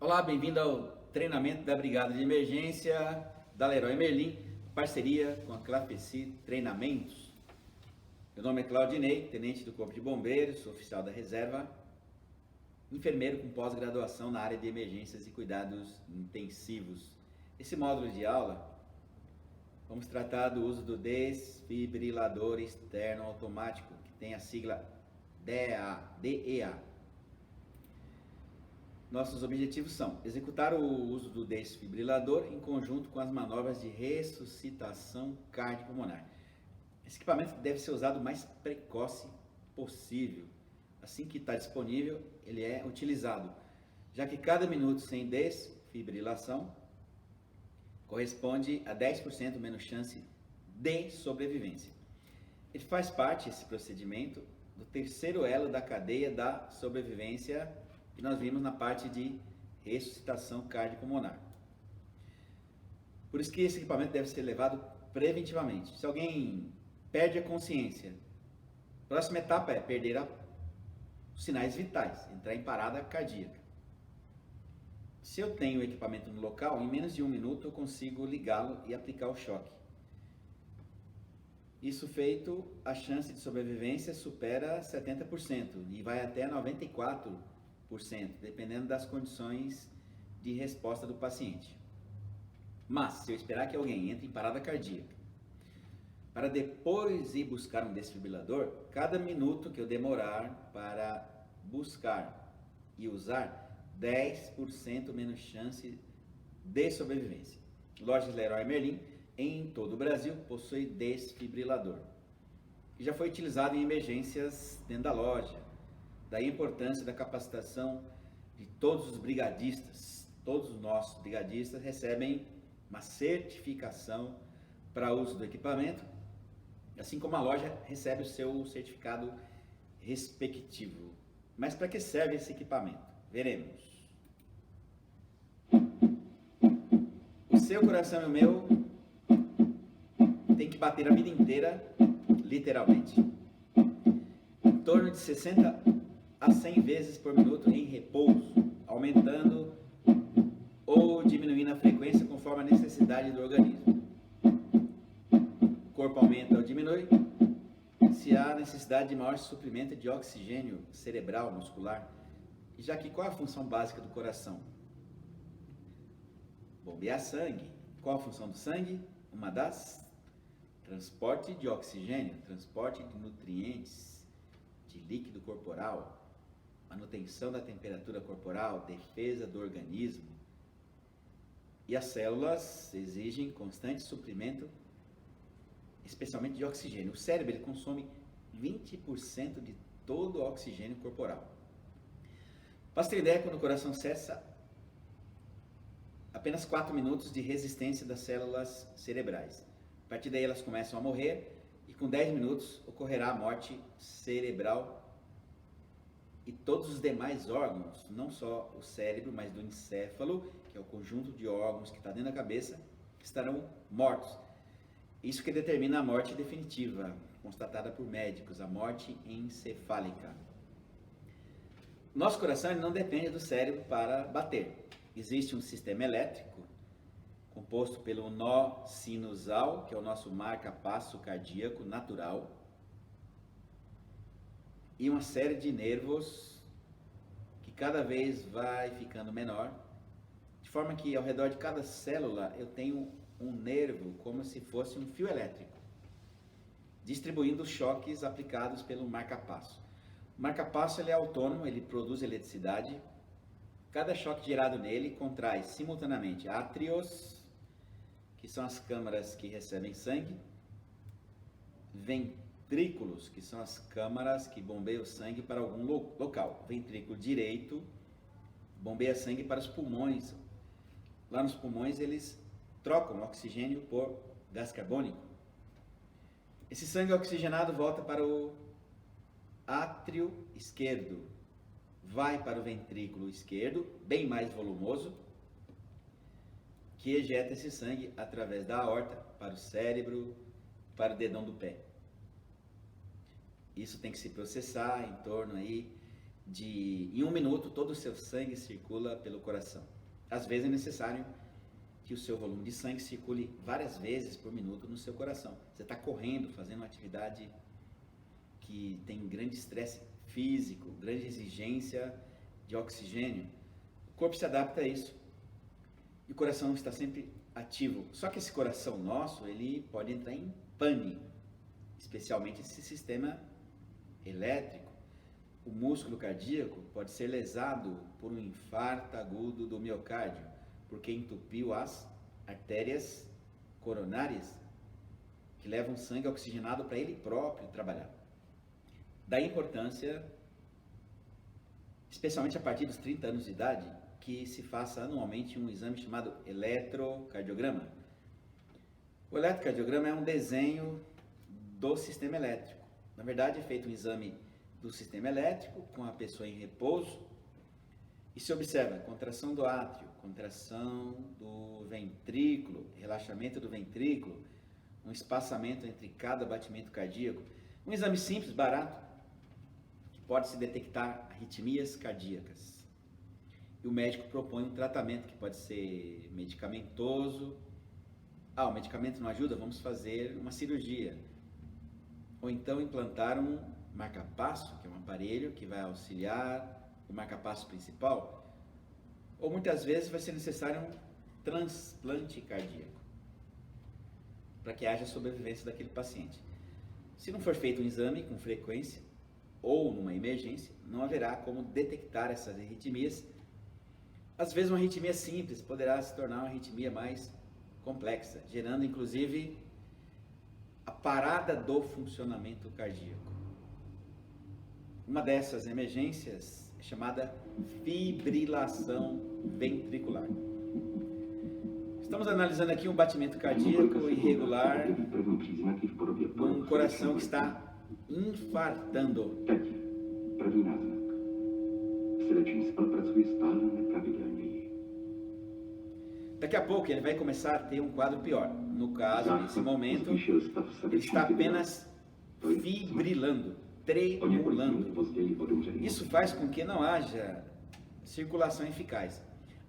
Olá, bem-vindo ao treinamento da Brigada de Emergência da Leroy Merlin, parceria com a Clapeci Treinamentos. Meu nome é Claudinei, tenente do Corpo de Bombeiros, oficial da reserva, enfermeiro com pós-graduação na área de emergências e cuidados intensivos. Esse módulo de aula, vamos tratar do uso do desfibrilador externo automático, que tem a sigla DEA. Nossos objetivos são executar o uso do desfibrilador em conjunto com as manobras de ressuscitação cardiopulmonar. Esse equipamento deve ser usado o mais precoce possível. Assim que está disponível, ele é utilizado, já que cada minuto sem desfibrilação corresponde a 10% menos chance de sobrevivência. Ele faz parte, esse procedimento, do terceiro elo da cadeia da sobrevivência que nós vimos na parte de ressuscitação cardiopulmonar. Por isso que esse equipamento deve ser levado preventivamente. Se alguém perde a consciência, a próxima etapa é perder os sinais vitais, entrar em parada cardíaca. Se eu tenho o equipamento no local, em menos de 1 minuto eu consigo ligá-lo e aplicar o choque. Isso feito, a chance de sobrevivência supera 70% e vai até 94%, dependendo das condições de resposta do paciente. Mas, se eu esperar que alguém entre em parada cardíaca, para depois ir buscar um desfibrilador, cada minuto que eu demorar para buscar e usar, 10% menos chance de sobrevivência. Lojas Leroy Merlin, em todo o Brasil, possui desfibrilador, que já foi utilizado em emergências dentro da loja. Daí a importância da capacitação de todos os brigadistas. Todos os nossos brigadistas recebem uma certificação para uso do equipamento, assim como a loja recebe o seu certificado respectivo. Mas para que serve esse equipamento? Veremos. O seu coração e o meu tem que bater a vida inteira, literalmente, em torno de 60 a 100 vezes por minuto em repouso, aumentando ou diminuindo a frequência conforme a necessidade do organismo. O corpo aumenta ou diminui se há necessidade de maior suprimento de oxigênio cerebral, muscular, já que qual é a função básica do coração? Bombear sangue. Qual a função do sangue? Uma das: transporte de oxigênio, transporte de nutrientes, de líquido corporal, manutenção da temperatura corporal, defesa do organismo. E as células exigem constante suprimento, especialmente de oxigênio. O cérebro ele consome 20% de todo o oxigênio corporal. Para ter ideia, quando o coração cessa, apenas 4 minutos de resistência das células cerebrais. A partir daí elas começam a morrer e com 10 minutos ocorrerá a morte cerebral. E todos os demais órgãos, não só o cérebro, mas do encéfalo, que é o conjunto de órgãos que está dentro da cabeça, estarão mortos. Isso que determina a morte definitiva, constatada por médicos, a morte encefálica. Nosso coração ele não depende do cérebro para bater. Existe um sistema elétrico, composto pelo nó sinusal, que é o nosso marca-passo cardíaco natural, e uma série de nervos que cada vez vai ficando menor, de forma que ao redor de cada célula eu tenho um nervo como se fosse um fio elétrico, distribuindo os choques aplicados pelo marca-passo. O marca-passo ele é autônomo, ele produz eletricidade. Cada choque gerado nele contrai simultaneamente átrios, que são as câmaras que recebem sangue, ventrículos, que são as câmaras que bombeiam sangue para algum local. Ventrículo direito bombeia sangue para os pulmões. Lá nos pulmões eles trocam oxigênio por gás carbônico. Esse sangue oxigenado volta para o átrio esquerdo, vai para o ventrículo esquerdo, bem mais volumoso, que ejeta esse sangue através da aorta para o cérebro, para o dedão do pé. Isso tem que se processar em torno aí em 1 minuto todo o seu sangue circula pelo coração. Às vezes é necessário que o seu volume de sangue circule várias vezes por minuto no seu coração. Você está correndo, fazendo uma atividade que tem grande estresse físico, grande exigência de oxigênio. O corpo se adapta a isso e o coração está sempre ativo. Só que esse coração nosso, ele pode entrar em pane, especialmente esse sistema elétrico. O músculo cardíaco pode ser lesado por um infarto agudo do miocárdio, porque entupiu as artérias coronárias que levam sangue oxigenado para ele próprio trabalhar. Daí a importância, especialmente a partir dos 30 anos de idade, que se faça anualmente um exame chamado eletrocardiograma. O eletrocardiograma é um desenho do sistema elétrico. Na verdade, é feito um exame do sistema elétrico com a pessoa em repouso e se observa contração do átrio, contração do ventrículo, relaxamento do ventrículo, um espaçamento entre cada batimento cardíaco. Um exame simples, barato, que pode se detectar arritmias cardíacas. E o médico propõe um tratamento que pode ser medicamentoso. O medicamento não ajuda? Vamos fazer uma cirurgia. Ou então implantar um marca-passo, que é um aparelho que vai auxiliar o marca-passo principal. Ou muitas vezes vai ser necessário um transplante cardíaco para que haja sobrevivência daquele paciente. Se não for feito um exame com frequência ou numa emergência, não haverá como detectar essas arritmias. Às vezes uma arritmia simples poderá se tornar uma arritmia mais complexa, gerando inclusive a parada do funcionamento cardíaco. Uma dessas emergências é chamada fibrilação ventricular. Estamos analisando aqui um batimento cardíaco irregular, um coração que está infartando. Daqui a pouco ele vai começar a ter um quadro pior. No caso, nesse momento, ele está apenas fibrilando, tremulando. Isso faz com que não haja circulação eficaz.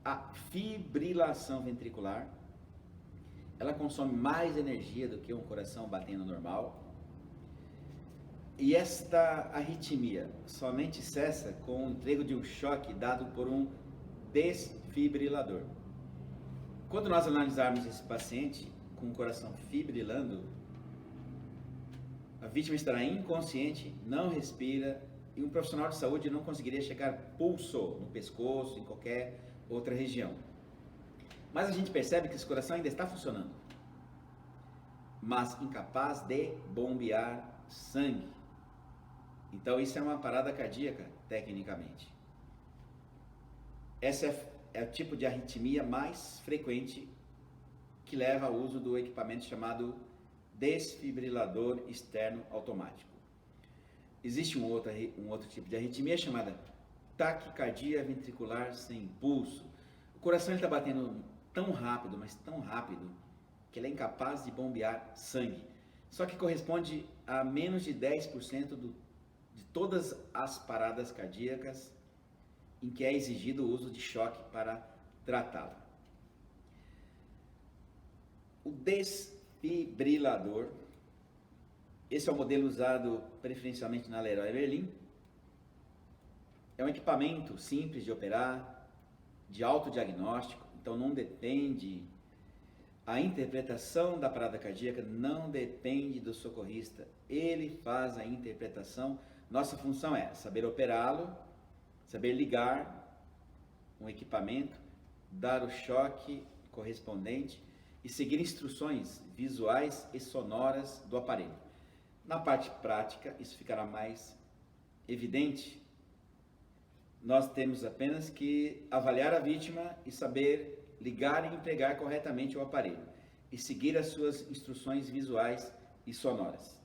A fibrilação ventricular, ela consome mais energia do que um coração batendo normal. E esta arritmia somente cessa com o emprego de um choque dado por um desfibrilador. Quando nós analisarmos esse paciente com o coração fibrilando, a vítima estará inconsciente, não respira e um profissional de saúde não conseguiria checar pulso no pescoço, em qualquer outra região. Mas a gente percebe que esse coração ainda está funcionando, mas incapaz de bombear sangue. Então isso é uma parada cardíaca, tecnicamente. Essa é o tipo de arritmia mais frequente que leva ao uso do equipamento chamado desfibrilador externo automático. Existe um outro tipo de arritmia chamada taquicardia ventricular sem pulso. O coração está batendo tão rápido, mas tão rápido, que ele é incapaz de bombear sangue. Só que corresponde a menos de 10% de todas as paradas cardíacas em que é exigido o uso de choque para tratá-lo. O desfibrilador, esse é o modelo usado preferencialmente na Leroy Merlin. É um equipamento simples de operar, de autodiagnóstico, então não depende, a interpretação da parada cardíaca não depende do socorrista, ele faz a interpretação. Nossa função é saber operá-lo, saber ligar um equipamento, dar o choque correspondente e seguir instruções visuais e sonoras do aparelho. Na parte prática, isso ficará mais evidente. Nós temos apenas que avaliar a vítima e saber ligar e empregar corretamente o aparelho e seguir as suas instruções visuais e sonoras.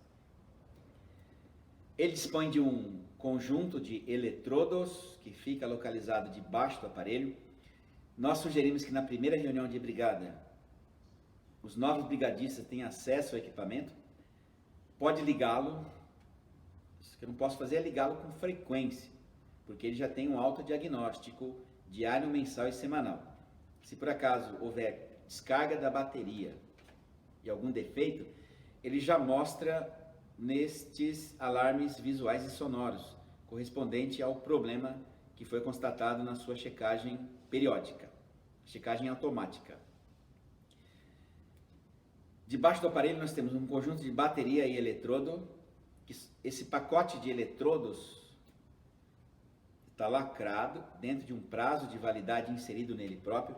Ele dispõe de um conjunto de eletrodos que fica localizado debaixo do aparelho. Nós sugerimos que na primeira reunião de brigada, os novos brigadistas tenham acesso ao equipamento. Pode ligá-lo, o que eu não posso fazer é ligá-lo com frequência, porque ele já tem um autodiagnóstico diário, mensal e semanal. Se por acaso houver descarga da bateria e algum defeito, ele já mostra nestes alarmes visuais e sonoros, correspondente ao problema que foi constatado na sua checagem periódica, checagem automática. Debaixo do aparelho nós temos um conjunto de bateria e eletrodo. Esse pacote de eletrodos está lacrado dentro de um prazo de validade inserido nele próprio,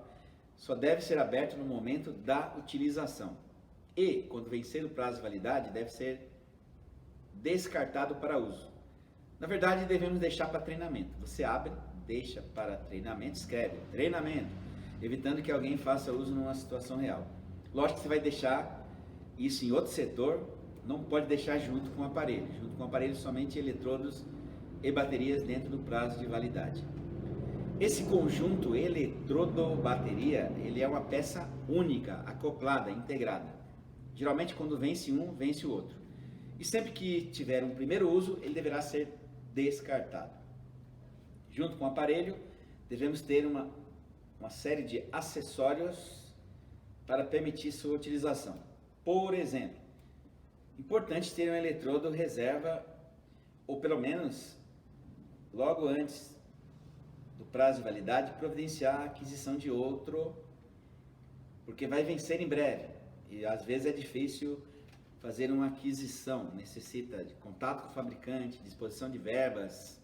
só deve ser aberto no momento da utilização. E, quando vencer o prazo de validade, deve ser descartado para uso. Na verdade, devemos deixar para treinamento. Você abre, deixa para treinamento, escreve treinamento, evitando que alguém faça uso numa situação real. Lógico que você vai deixar isso em outro setor, não pode deixar junto com o aparelho. Junto com o aparelho, somente eletrodos e baterias dentro do prazo de validade. Esse conjunto eletrodo-bateria, ele é uma peça única, acoplada, integrada. Geralmente, quando vence um, vence o outro. E sempre que tiver um primeiro uso, ele deverá ser descartado. Junto com o aparelho, devemos ter uma série de acessórios para permitir sua utilização. Por exemplo, importante ter um eletrodo reserva, ou pelo menos, logo antes do prazo de validade, providenciar a aquisição de outro, porque vai vencer em breve. E às vezes é difícil fazer uma aquisição, necessita de contato com o fabricante, disposição de verbas.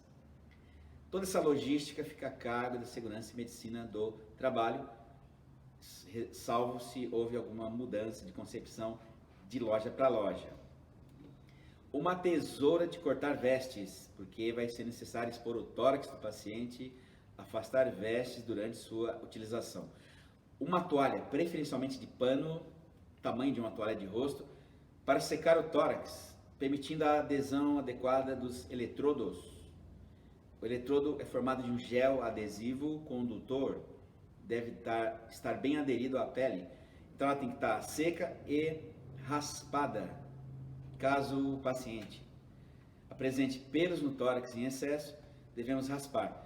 Toda essa logística fica a cargo da Segurança e Medicina do Trabalho, salvo se houve alguma mudança de concepção de loja para loja. Uma tesoura de cortar vestes, porque vai ser necessário expor o tórax do paciente, afastar vestes durante sua utilização. Uma toalha, preferencialmente de pano, tamanho de uma toalha de rosto, para secar o tórax, permitindo a adesão adequada dos eletrodos. O eletrodo é formado de um gel adesivo condutor, deve estar bem aderido à pele, então ela tem que estar seca e raspada, caso o paciente apresente pelos no tórax em excesso, devemos raspar.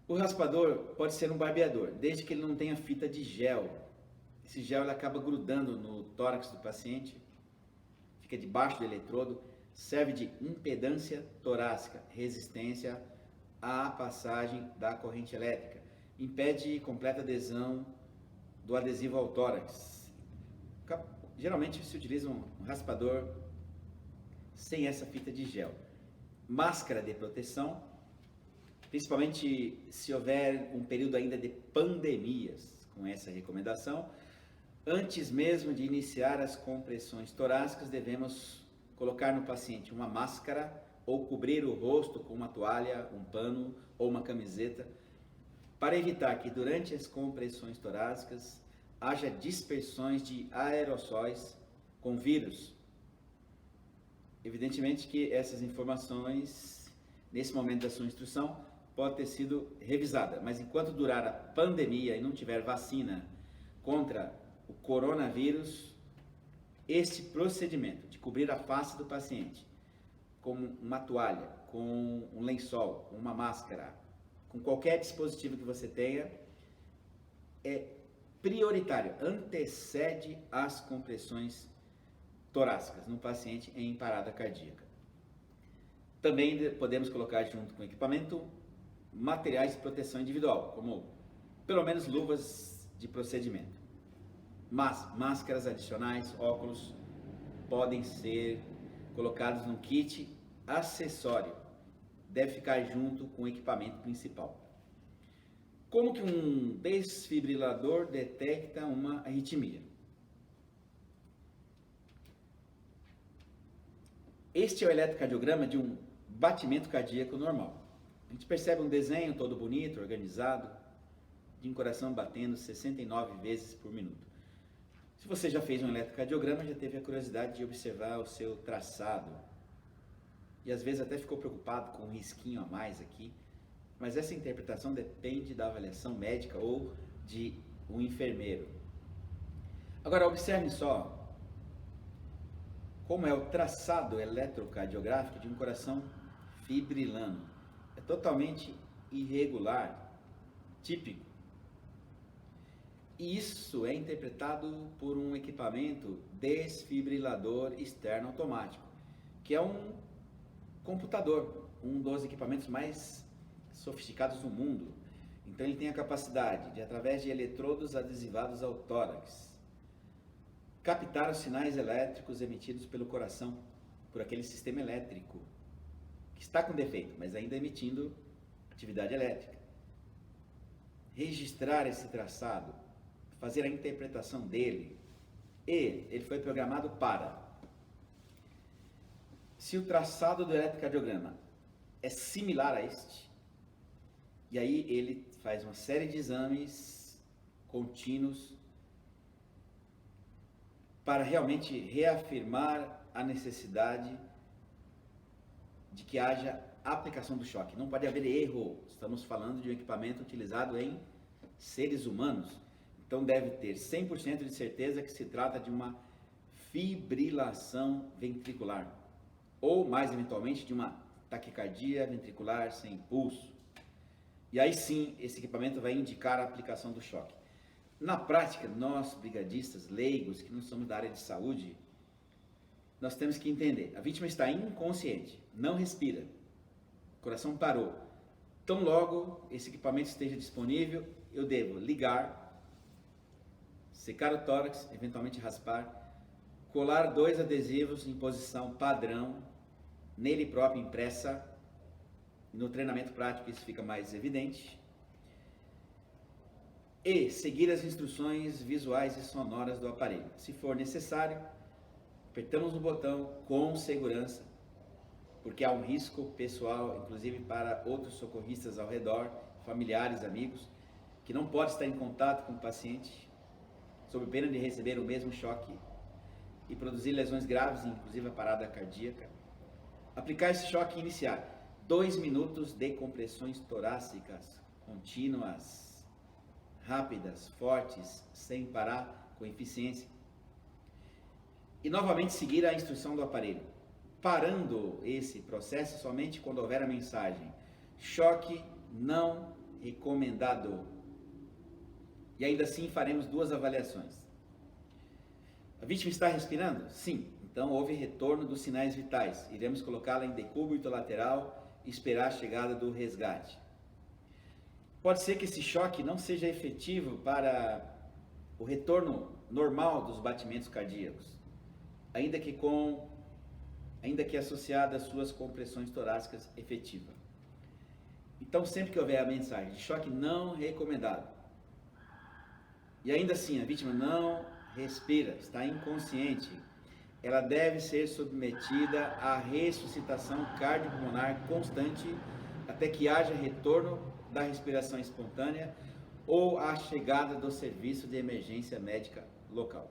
O raspador pode ser um barbeador, desde que ele não tenha fita de gel. Esse gel ele acaba grudando no tórax do paciente, fica debaixo do eletrodo, serve de impedância torácica, resistência à passagem da corrente elétrica, impede completa adesão do adesivo ao tórax. Geralmente se utiliza um raspador sem essa fita de gel. Máscara de proteção, principalmente se houver um período ainda de pandemias, com essa recomendação. Antes mesmo de iniciar as compressões torácicas, devemos colocar no paciente uma máscara ou cobrir o rosto com uma toalha, um pano ou uma camiseta, para evitar que durante as compressões torácicas haja dispersões de aerossóis com vírus. Evidentemente que essas informações, nesse momento da sua instrução, pode ter sido revisada, mas enquanto durar a pandemia e não tiver vacina contra o coronavírus, este procedimento de cobrir a face do paciente com uma toalha, com um lençol, com uma máscara, com qualquer dispositivo que você tenha, é prioritário, antecede as compressões torácicas no paciente em parada cardíaca. Também podemos colocar junto com o equipamento materiais de proteção individual, como pelo menos luvas de procedimento. Mas máscaras adicionais, óculos, podem ser colocados no kit acessório. Deve ficar junto com o equipamento principal. Como que um desfibrilador detecta uma arritmia? Este é o eletrocardiograma de um batimento cardíaco normal. A gente percebe um desenho todo bonito, organizado, de um coração batendo 69 vezes por minuto. Se você já fez um eletrocardiograma, já teve a curiosidade de observar o seu traçado. E às vezes até ficou preocupado com um risquinho a mais aqui. Mas essa interpretação depende da avaliação médica ou de um enfermeiro. Agora observe só como é o traçado eletrocardiográfico de um coração fibrilando. é totalmente irregular, típico. E isso é interpretado por um equipamento desfibrilador externo automático, que é um computador, um dos equipamentos mais sofisticados do mundo. Então ele tem a capacidade de, através de eletrodos adesivados ao tórax, captar os sinais elétricos emitidos pelo coração, por aquele sistema elétrico que está com defeito, mas ainda emitindo atividade elétrica. Registrar esse traçado, fazer a interpretação dele, e ele foi programado para, se o traçado do eletrocardiograma é similar a este, e aí ele faz uma série de exames contínuos para realmente reafirmar a necessidade de que haja aplicação do choque. Não pode haver erro, estamos falando de um equipamento utilizado em seres humanos, então deve ter 100% de certeza que se trata de uma fibrilação ventricular, ou mais eventualmente de uma taquicardia ventricular sem pulso. E aí sim, esse equipamento vai indicar a aplicação do choque. Na prática, nós, brigadistas, leigos, que não somos da área de saúde, nós temos que entender, a vítima está inconsciente, não respira, o coração parou. Tão logo esse equipamento esteja disponível, eu devo ligar, secar o tórax, eventualmente raspar, colar 2 adesivos em posição padrão, nele próprio impressa. No treinamento prático isso fica mais evidente. E seguir as instruções visuais e sonoras do aparelho. Se for necessário, apertamos o botão com segurança, porque há um risco pessoal, inclusive para outros socorristas ao redor, familiares, amigos, que não pode estar em contato com o paciente, sob pena de receber o mesmo choque e produzir lesões graves, inclusive a parada cardíaca. Aplicar esse choque e iniciar 2 minutos de compressões torácicas contínuas, rápidas, fortes, sem parar, com eficiência. E novamente seguir a instrução do aparelho, parando esse processo somente quando houver a mensagem choque não recomendado. E ainda assim faremos 2 avaliações. A vítima está respirando? Sim. Então houve retorno dos sinais vitais. Iremos colocá-la em decúbito lateral e esperar a chegada do resgate. Pode ser que esse choque não seja efetivo para o retorno normal dos batimentos cardíacos, ainda que associada às suas compressões torácicas efetivas. Então, sempre que houver a mensagem de choque não recomendado, e ainda assim a vítima não respira, está inconsciente, ela deve ser submetida à ressuscitação cardiopulmonar constante até que haja retorno da respiração espontânea ou a chegada do serviço de emergência médica local.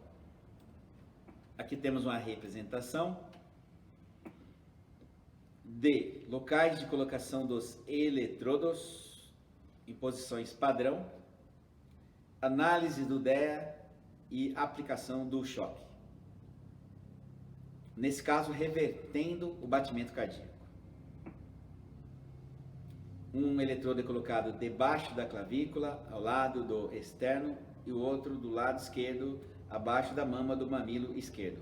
Aqui temos uma representação de locais de colocação dos eletrodos em posições padrão, análise do DEA e aplicação do choque. Nesse caso, revertendo o batimento cardíaco. Um eletrodo é colocado debaixo da clavícula, ao lado do externo, e o outro do lado esquerdo, abaixo da mama do mamilo esquerdo.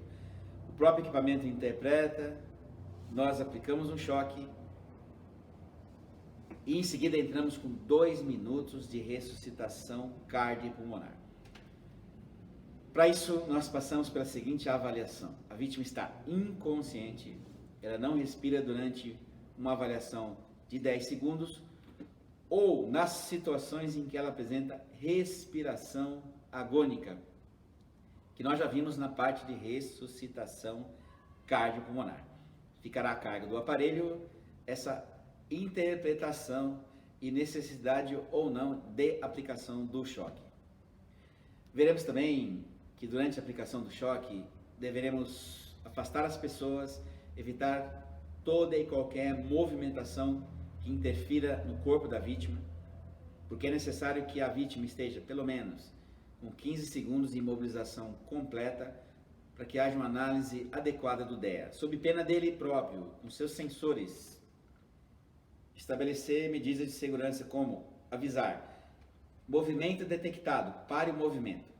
O próprio equipamento interpreta, nós aplicamos um choque e em seguida entramos com 2 minutos de ressuscitação cardiopulmonar. Para isso, nós passamos pela seguinte avaliação. A vítima está inconsciente, ela não respira durante uma avaliação de 10 segundos, ou nas situações em que ela apresenta respiração agônica, que nós já vimos na parte de ressuscitação cardiopulmonar. Ficará a cargo do aparelho essa interpretação e necessidade ou não de aplicação do choque. Veremos também que durante a aplicação do choque deveremos afastar as pessoas, evitar toda e qualquer movimentação que interfira no corpo da vítima, porque é necessário que a vítima esteja pelo menos com 15 segundos de imobilização completa para que haja uma análise adequada do DEA, sob pena dele próprio, com seus sensores Estabelecer medidas de segurança como avisar, movimento detectado, pare o movimento.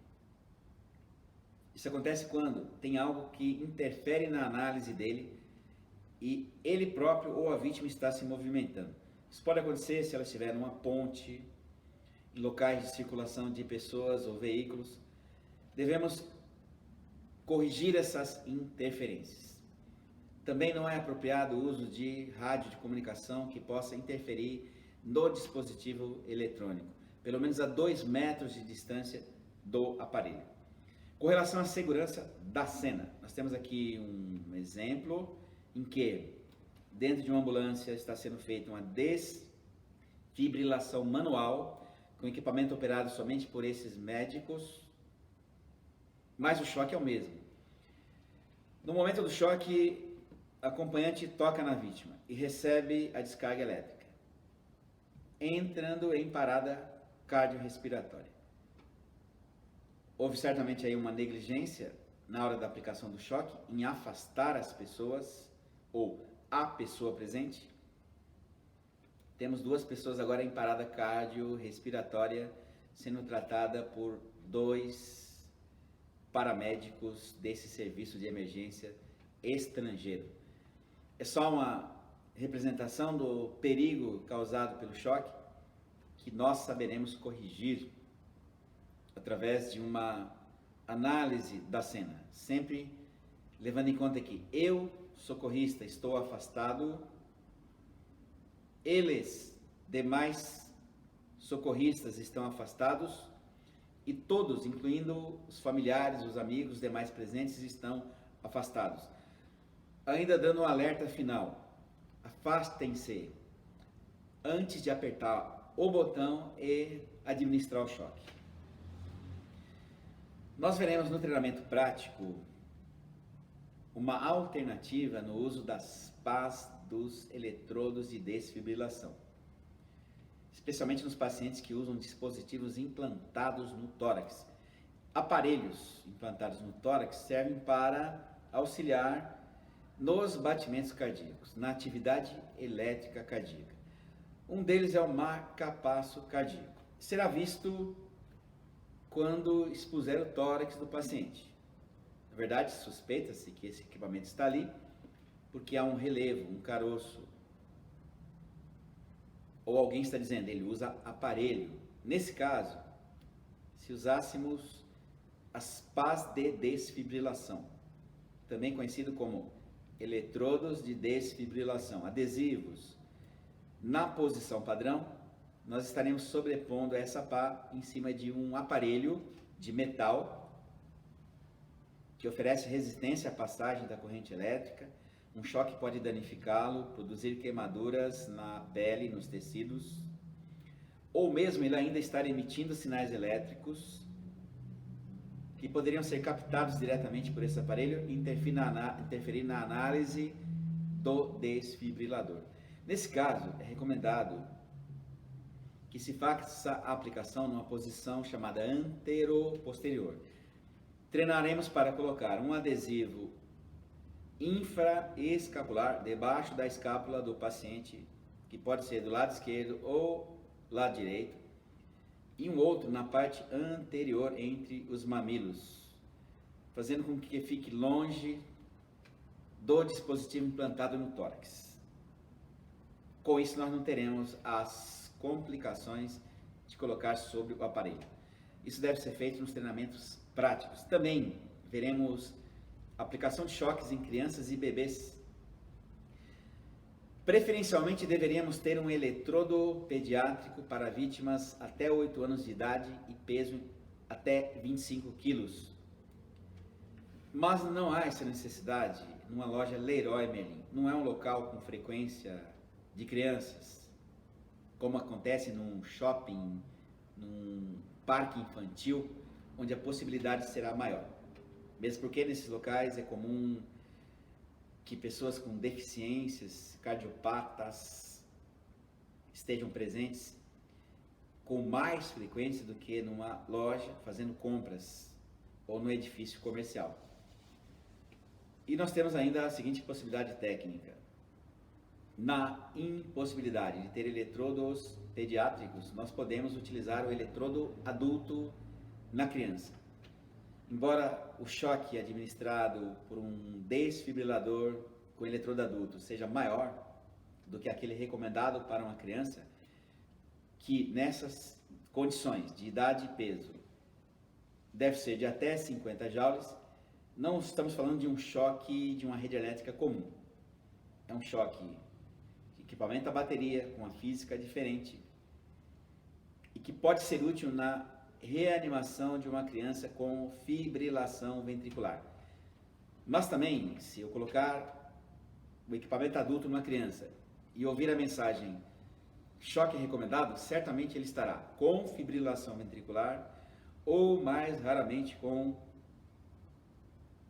Isso acontece quando tem algo que interfere na análise dele e ele próprio ou a vítima está se movimentando. Isso pode acontecer se ela estiver numa ponte, em locais de circulação de pessoas ou veículos. Devemos corrigir essas interferências. Também não é apropriado o uso de rádio de comunicação que possa interferir no dispositivo eletrônico, pelo menos a 2 metros de distância do aparelho. Com relação à segurança da cena, nós temos aqui um exemplo em que dentro de uma ambulância está sendo feita uma desfibrilação manual com equipamento operado somente por esses médicos, mas o choque é o mesmo. No momento do choque, o acompanhante toca na vítima e recebe a descarga elétrica, entrando em parada cardiorrespiratória. Houve certamente aí uma negligência na hora da aplicação do choque em afastar as pessoas ou a pessoa presente. Temos 2 pessoas agora em parada cardiorrespiratória sendo tratada por 2 paramédicos desse serviço de emergência estrangeiro. É só uma representação do perigo causado pelo choque que nós saberemos corrigir através de uma análise da cena, sempre levando em conta que eu, socorrista, estou afastado, eles, demais socorristas, estão afastados e todos, incluindo os familiares, os amigos, os demais presentes, estão afastados. Ainda dando um alerta final, afastem-se antes de apertar o botão e administrar o choque. Nós veremos no treinamento prático uma alternativa no uso das pás dos eletrodos de desfibrilação, especialmente nos pacientes que usam dispositivos implantados no tórax. Aparelhos implantados no tórax servem para auxiliar nos batimentos cardíacos, na atividade elétrica cardíaca. Um deles é o marca-passo cardíaco. Será visto quando expuser o tórax do paciente. Na verdade, suspeita-se que esse equipamento está ali porque há um relevo, um caroço. Ou alguém está dizendo, ele usa aparelho. Nesse caso, se usássemos as pás de desfibrilação, também conhecido como eletrodos de desfibrilação, adesivos, na posição padrão, nós estaremos sobrepondo essa pá em cima de um aparelho de metal que oferece resistência à passagem da corrente elétrica. Um choque pode danificá-lo, produzir queimaduras na pele, nos tecidos, ou mesmo ele ainda estar emitindo sinais elétricos que poderiam ser captados diretamente por esse aparelho e interferir na análise do desfibrilador. Nesse caso, é recomendado que se faça a aplicação numa posição chamada antero-posterior. Treinaremos para colocar um adesivo infraescapular debaixo da escápula do paciente, que pode ser do lado esquerdo ou lado direito, e um outro na parte anterior entre os mamilos, fazendo com que fique longe do dispositivo implantado no tórax. Com isso, nós não teremos as complicações de colocar sobre o aparelho. Isso deve ser feito nos treinamentos práticos. Também veremos aplicação de choques em crianças e bebês. Preferencialmente deveríamos ter um eletrodo pediátrico para vítimas até 8 anos de idade e peso até 25 quilos. Mas não há essa necessidade numa loja Leroy Merlin. Não é um local com frequência de crianças, como acontece num shopping, num parque infantil, onde a possibilidade será maior. Mesmo porque nesses locais é comum que pessoas com deficiências cardiopatas estejam presentes com mais frequência do que numa loja fazendo compras ou no edifício comercial. E nós temos ainda a seguinte possibilidade técnica. Na impossibilidade de ter eletrodos pediátricos, nós podemos utilizar o eletrodo adulto na criança. Embora o choque administrado por um desfibrilador com eletrodo adulto seja maior do que aquele recomendado para uma criança, que nessas condições de idade e peso deve ser de até 50 joules, não estamos falando de um choque de uma rede elétrica comum. É um choque de equipamento a bateria, com uma física diferente, e que pode ser útil na reanimação de uma criança com fibrilação ventricular. Mas também, se eu colocar o equipamento adulto numa criança e ouvir a mensagem choque recomendado, certamente ele estará com fibrilação ventricular ou, mais raramente, com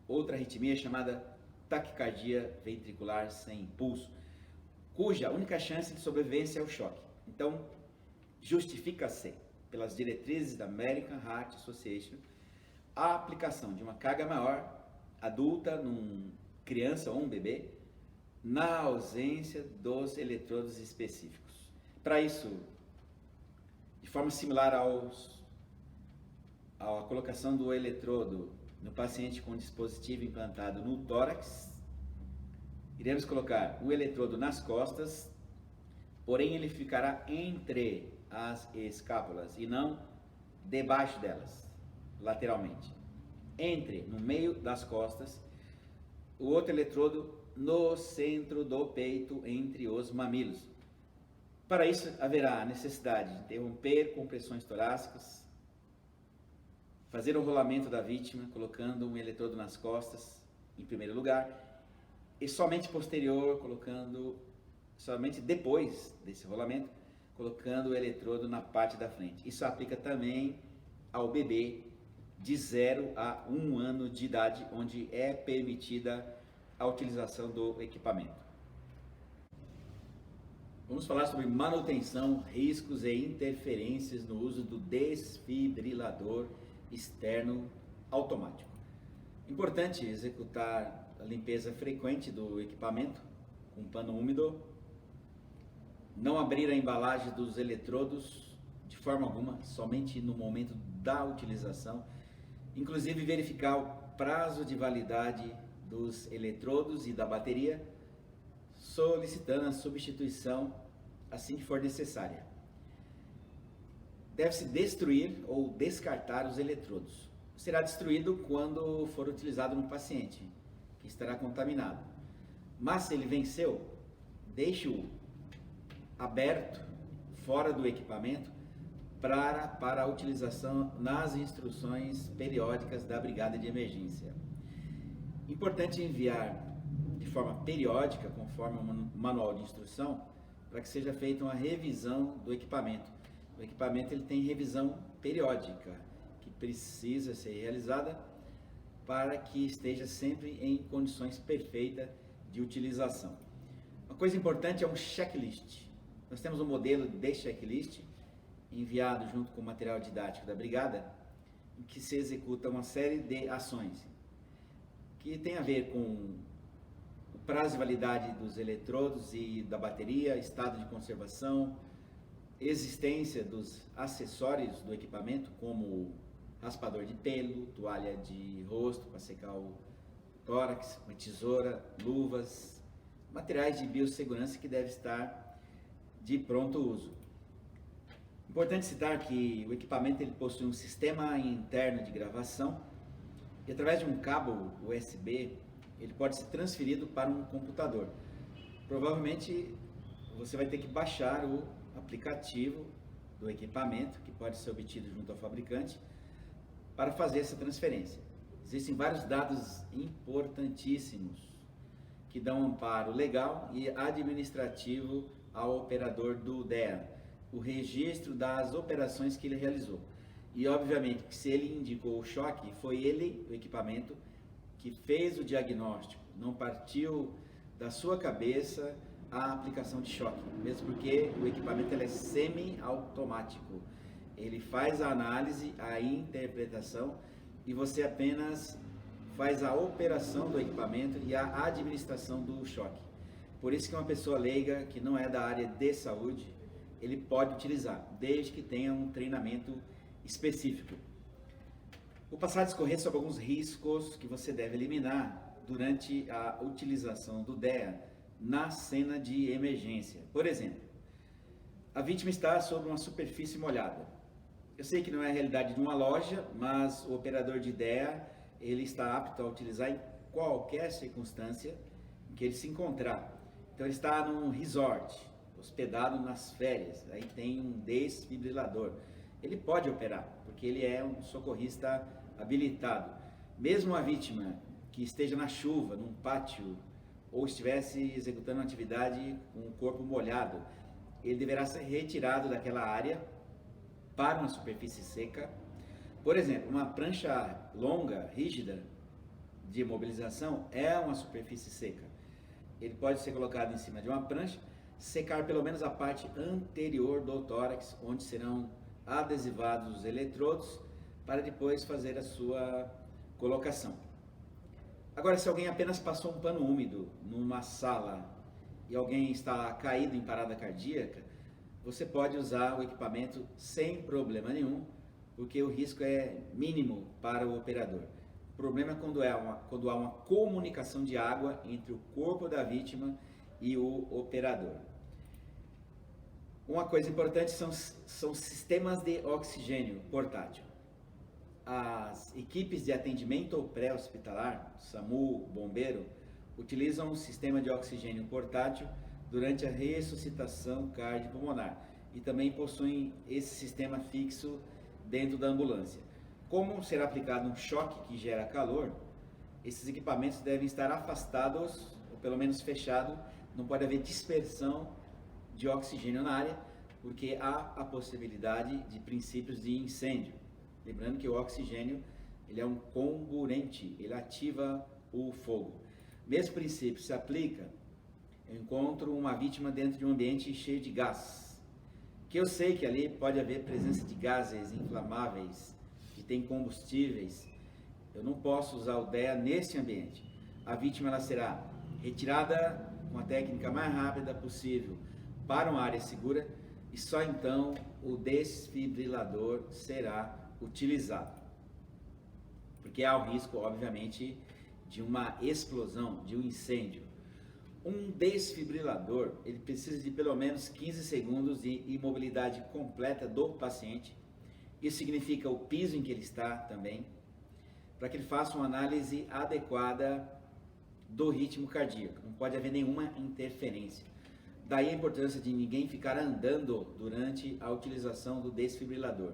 outra arritmia chamada taquicardia ventricular sem impulso, cuja única chance de sobrevivência é o choque. Então, justifica-se, pelas diretrizes da American Heart Association, a aplicação de uma carga maior adulta num criança ou um bebê, na ausência dos eletrodos específicos. Para isso, de forma similar à colocação do eletrodo no paciente com dispositivo implantado no tórax, iremos colocar o eletrodo nas costas, porém ele ficará entre as escápulas e não debaixo delas, lateralmente. No meio das costas, o outro eletrodo no centro do peito, entre os mamilos. Para isso, haverá a necessidade de interromper compressões torácicas, fazer o rolamento da vítima, colocando um eletrodo nas costas, em primeiro lugar, e somente somente depois desse rolamento, colocando o eletrodo na parte da frente. Isso aplica também ao bebê de 0 a 1 ano de idade, onde é permitida a utilização do equipamento. Vamos falar sobre manutenção, riscos e interferências no uso do desfibrilador externo automático. Importante executar a limpeza frequente do equipamento com pano úmido, não abrir a embalagem dos eletrodos de forma alguma, somente no momento da utilização, inclusive verificar o prazo de validade dos eletrodos e da bateria, solicitando a substituição assim que for necessária. Deve-se destruir ou descartar os eletrodos. Será destruído quando for utilizado no paciente, que estará contaminado. Mas se ele venceu, deixe-o aberto, fora do equipamento, para a utilização nas instruções periódicas da Brigada de Emergência. Importante enviar de forma periódica, conforme o manual de instrução, para que seja feita uma revisão do equipamento. O equipamento ele tem revisão periódica, que precisa ser realizada para que esteja sempre em condições perfeitas de utilização. Uma coisa importante é um checklist. Nós temos um modelo de checklist enviado junto com o material didático da Brigada, em que se executa uma série de ações que tem a ver com o prazo de validade dos eletrodos e da bateria, estado de conservação, existência dos acessórios do equipamento, como raspador de pelo, toalha de rosto para secar o tórax, uma tesoura, luvas, materiais de biossegurança que deve estar de pronto uso. Importante citar que o equipamento ele possui um sistema interno de gravação e através de um cabo USB ele pode ser transferido para um computador. Provavelmente você vai ter que baixar o aplicativo do equipamento, que pode ser obtido junto ao fabricante, para fazer essa transferência. Existem vários dados importantíssimos que dão amparo legal e administrativo ao operador do DEA, o registro das operações que ele realizou. E obviamente que se ele indicou o choque, foi ele, o equipamento, que fez o diagnóstico, não partiu da sua cabeça a aplicação de choque, mesmo porque o equipamento ele é semi-automático. Ele faz a análise, a interpretação e você apenas faz a operação do equipamento e a administração do choque. Por isso que uma pessoa leiga que não é da área de saúde, ele pode utilizar, desde que tenha um treinamento específico. Vou passar a discorrer sobre alguns riscos que você deve eliminar durante a utilização do DEA na cena de emergência. Por exemplo, a vítima está sobre uma superfície molhada. Eu sei que não é a realidade de uma loja, mas o operador de DEA, ele está apto a utilizar em qualquer circunstância em que ele se encontrar. Então ele está num resort, hospedado nas férias, aí tem um desfibrilador. Ele pode operar, porque ele é um socorrista habilitado. Mesmo a vítima que esteja na chuva, num pátio, ou estivesse executando uma atividade com o corpo molhado, ele deverá ser retirado daquela área para uma superfície seca. Por exemplo, uma prancha longa, rígida, de imobilização é uma superfície seca. Ele pode ser colocado em cima de uma prancha, secar pelo menos a parte anterior do tórax, onde serão adesivados os eletrodos, para depois fazer a sua colocação. Agora, se alguém apenas passou um pano úmido numa sala e alguém está caído em parada cardíaca, você pode usar o equipamento sem problema nenhum, porque o risco é mínimo para o operador. O problema é quando há uma comunicação de água entre o corpo da vítima e o operador. Uma coisa importante são sistemas de oxigênio portátil. As equipes de atendimento pré-hospitalar, SAMU, bombeiro, utilizam um sistema de oxigênio portátil durante a ressuscitação cardiopulmonar e também possuem esse sistema fixo dentro da ambulância. Como será aplicado um choque que gera calor, esses equipamentos devem estar afastados, ou pelo menos fechados, não pode haver dispersão de oxigênio na área, porque há a possibilidade de princípios de incêndio. Lembrando que o oxigênio ele é um comburente, ele ativa o fogo. Mesmo princípio se aplica, eu encontro uma vítima dentro de um ambiente cheio de gás, que eu sei que ali pode haver presença de gases inflamáveis, que tem combustíveis. Eu não posso usar o DEA nesse ambiente. A vítima ela será retirada com a técnica mais rápida possível para uma área segura e só então o desfibrilador será utilizado, porque há o risco, obviamente, de uma explosão, de um incêndio. Um desfibrilador, ele precisa de pelo menos 15 segundos de imobilidade completa do paciente. Isso significa o piso em que ele está também, para que ele faça uma análise adequada do ritmo cardíaco. Não pode haver nenhuma interferência. Daí a importância de ninguém ficar andando durante a utilização do desfibrilador.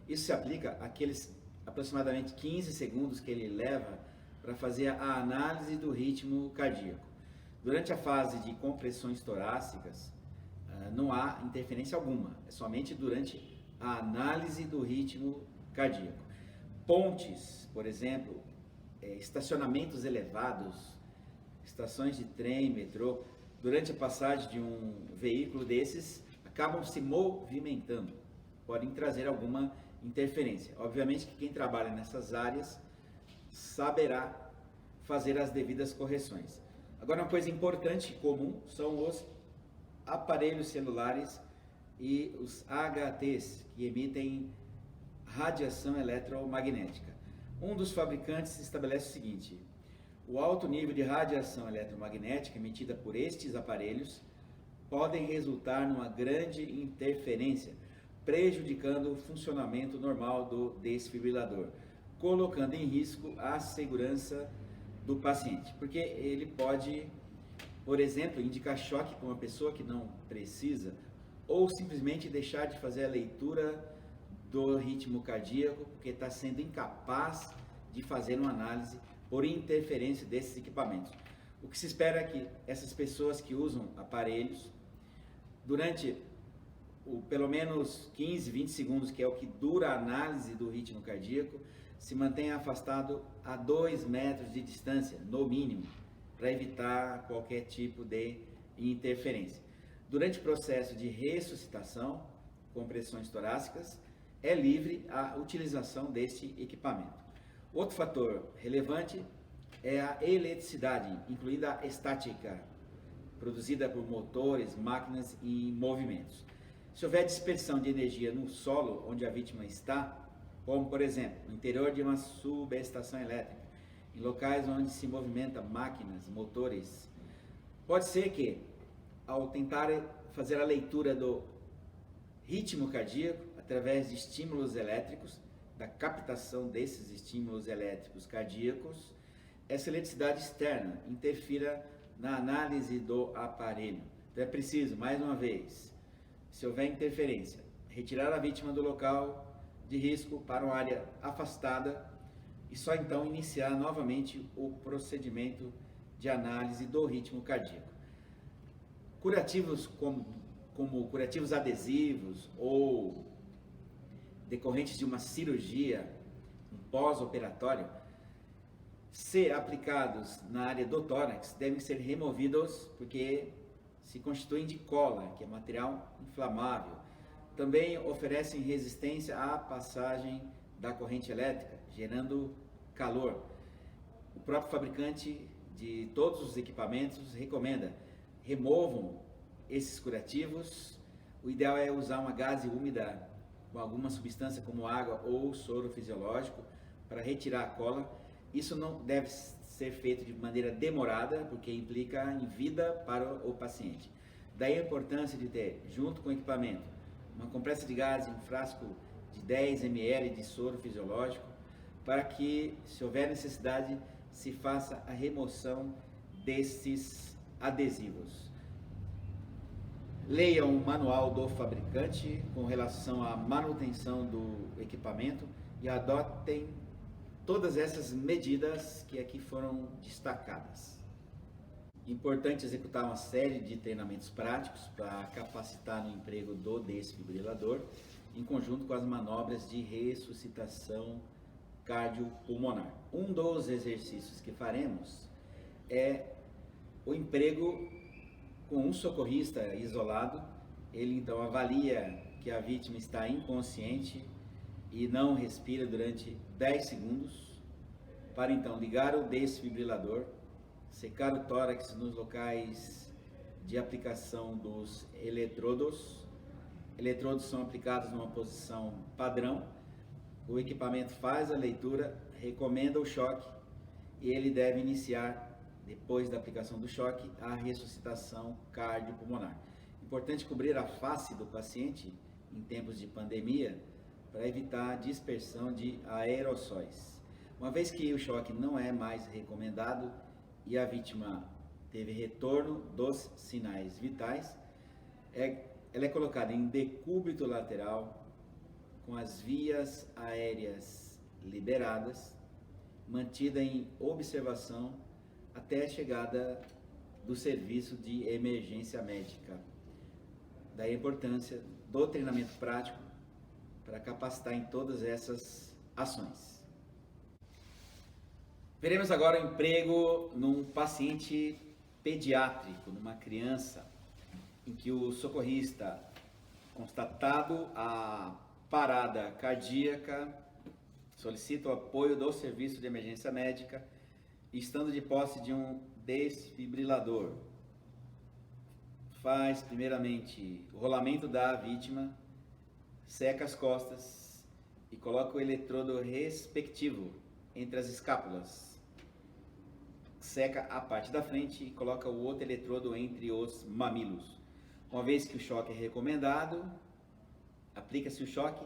Isso se aplica àqueles aproximadamente 15 segundos que ele leva para fazer a análise do ritmo cardíaco. Durante a fase de compressões torácicas, não há interferência alguma, é somente durante a análise do ritmo cardíaco. Pontes, por exemplo, estacionamentos elevados, estações de trem, metrô, durante a passagem de um veículo desses, acabam se movimentando, podem trazer alguma interferência. Obviamente que quem trabalha nessas áreas saberá fazer as devidas correções. Agora, uma coisa importante e comum são os aparelhos celulares e os HTs, que emitem radiação eletromagnética. Um dos fabricantes estabelece o seguinte: o alto nível de radiação eletromagnética emitida por estes aparelhos podem resultar numa grande interferência, prejudicando o funcionamento normal do desfibrilador, colocando em risco a segurança do paciente, porque ele pode, por exemplo, indicar choque para uma pessoa que não precisa, ou simplesmente deixar de fazer a leitura do ritmo cardíaco, porque está sendo incapaz de fazer uma análise por interferência desses equipamentos. O que se espera é que essas pessoas que usam aparelhos, durante pelo menos 15, 20 segundos, que é o que dura a análise do ritmo cardíaco, se mantenha afastado a 2 metros de distância, no mínimo, para evitar qualquer tipo de interferência. Durante o processo de ressuscitação, compressões torácicas, é livre a utilização deste equipamento. Outro fator relevante é a eletricidade, incluindo a estática. produzida por motores, máquinas e movimentos. Se houver dispersão de energia no solo onde a vítima está, como por exemplo no interior de uma subestação elétrica, em locais onde se movimenta máquinas, motores, pode ser que, ao tentar fazer a leitura do ritmo cardíaco através de estímulos elétricos, da captação desses estímulos elétricos cardíacos, essa eletricidade externa interfira na análise do aparelho. Então é preciso, mais uma vez, se houver interferência, retirar a vítima do local de risco para uma área afastada e só então iniciar novamente o procedimento de análise do ritmo cardíaco. Curativos como curativos adesivos ou decorrentes de uma cirurgia, um pós-operatório, se aplicados na área do tórax, devem ser removidos porque se constituem de cola, que é material inflamável. Também oferecem resistência à passagem da corrente elétrica, gerando calor. O próprio fabricante de todos os equipamentos recomenda: removam esses curativos. O ideal é usar uma gaze úmida com alguma substância como água ou soro fisiológico para retirar a cola. Isso não deve ser feito de maneira demorada, porque implica em vida para o paciente. Daí a importância de ter, junto com o equipamento, uma compressa de gás em um frasco de 10 ml de soro fisiológico, para que, se houver necessidade, se faça a remoção desses adesivos. Leiam o manual do fabricante com relação à manutenção do equipamento e adotem todas essas medidas que aqui foram destacadas. Importante executar uma série de treinamentos práticos para capacitar no emprego do desfibrilador, em conjunto com as manobras de ressuscitação cardiopulmonar. Um dos exercícios que faremos é o emprego com um socorrista isolado. Ele então avalia que a vítima está inconsciente e não respira durante 10 segundos, para então ligar o desfibrilador, secar o tórax nos locais de aplicação dos eletrodos. Eletrodos são aplicados numa posição padrão. O equipamento faz a leitura, recomenda o choque e ele deve iniciar, depois da aplicação do choque, a ressuscitação cardiopulmonar. Importante cobrir a face do paciente em tempos de pandemia para evitar a dispersão de aerossóis. Uma vez que o choque não é mais recomendado e a vítima teve retorno dos sinais vitais, ela é colocada em decúbito lateral com as vias aéreas liberadas, mantida em observação até a chegada do serviço de emergência médica. Daí a importância do treinamento prático para capacitar em todas essas ações. Veremos agora o emprego num paciente pediátrico, numa criança, em que o socorrista, constatado a parada cardíaca, solicita o apoio do serviço de emergência médica, estando de posse de um desfibrilador. Faz primeiramente o rolamento da vítima, seca as costas e coloca o eletrodo respectivo entre as escápulas. Seca a parte da frente e coloca o outro eletrodo entre os mamilos. Uma vez que o choque é recomendado, aplica-se o choque,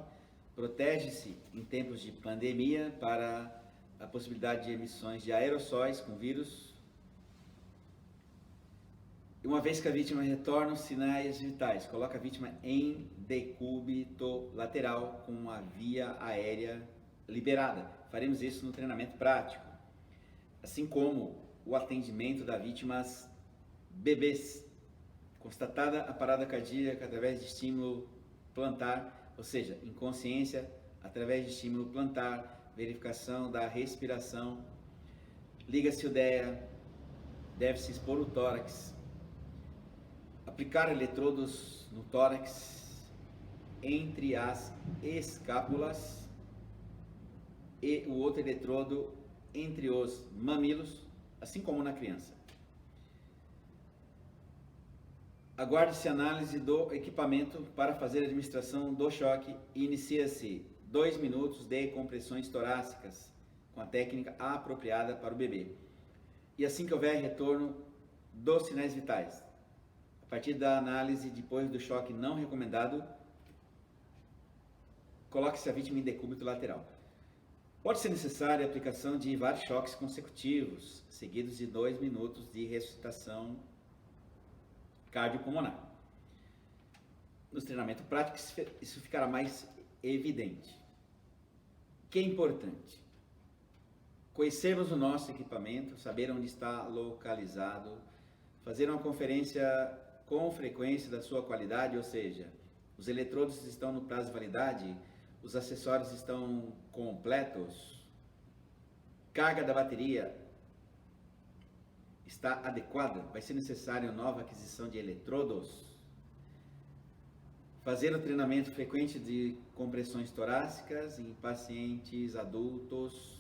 protege-se em tempos de pandemia para a possibilidade de emissões de aerossóis com vírus. E uma vez que a vítima retorna os sinais vitais, coloca a vítima em decúbito lateral com a via aérea liberada. Faremos isso no treinamento prático. Assim como o atendimento da vítimas bebês, constatada a parada cardíaca através de estímulo plantar, ou seja, inconsciência através de estímulo plantar, verificação da respiração, liga-se o DEA, deve-se expor o tórax, aplicar eletrodos no tórax entre as escápulas e o outro eletrodo entre os mamilos, assim como na criança. Aguarde-se análise do equipamento para fazer a administração do choque e inicia-se 2 minutos de compressões torácicas com a técnica apropriada para o bebê. E assim que houver retorno dos sinais vitais, a partir da análise depois do choque não recomendado, coloque-se a vítima em decúbito lateral. Pode ser necessária a aplicação de vários choques consecutivos, seguidos de 2 minutos de ressuscitação cardiopulmonar. No treinamento prático, isso ficará mais evidente. O que é importante? Conhecermos o nosso equipamento, saber onde está localizado, fazer uma conferência com frequência da sua qualidade, ou seja, os eletrodos estão no prazo de validade, os acessórios estão completos, carga da bateria está adequada, vai ser necessária nova aquisição de eletrodos, fazer o treinamento frequente de compressões torácicas em pacientes adultos,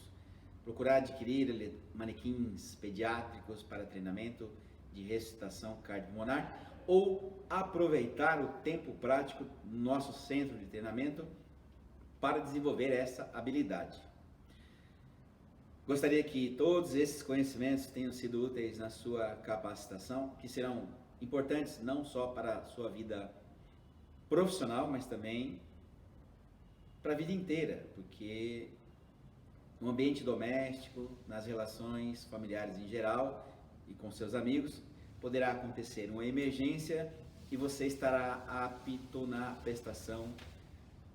procurar adquirir manequins pediátricos para treinamento de ressuscitação cardiopulmonar ou aproveitar o tempo prático no nosso centro de treinamento para desenvolver essa habilidade. Gostaria que todos esses conhecimentos tenham sido úteis na sua capacitação, que serão importantes não só para a sua vida profissional, mas também para a vida inteira, porque no ambiente doméstico, nas relações familiares em geral e com seus amigos, poderá acontecer uma emergência e você estará apto na prestação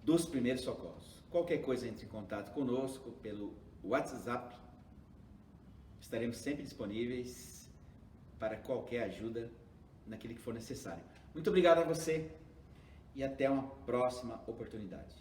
dos primeiros socorros. Qualquer coisa, entre em contato conosco pelo WhatsApp. Estaremos sempre disponíveis para qualquer ajuda naquilo que for necessário. Muito obrigado a você e até uma próxima oportunidade.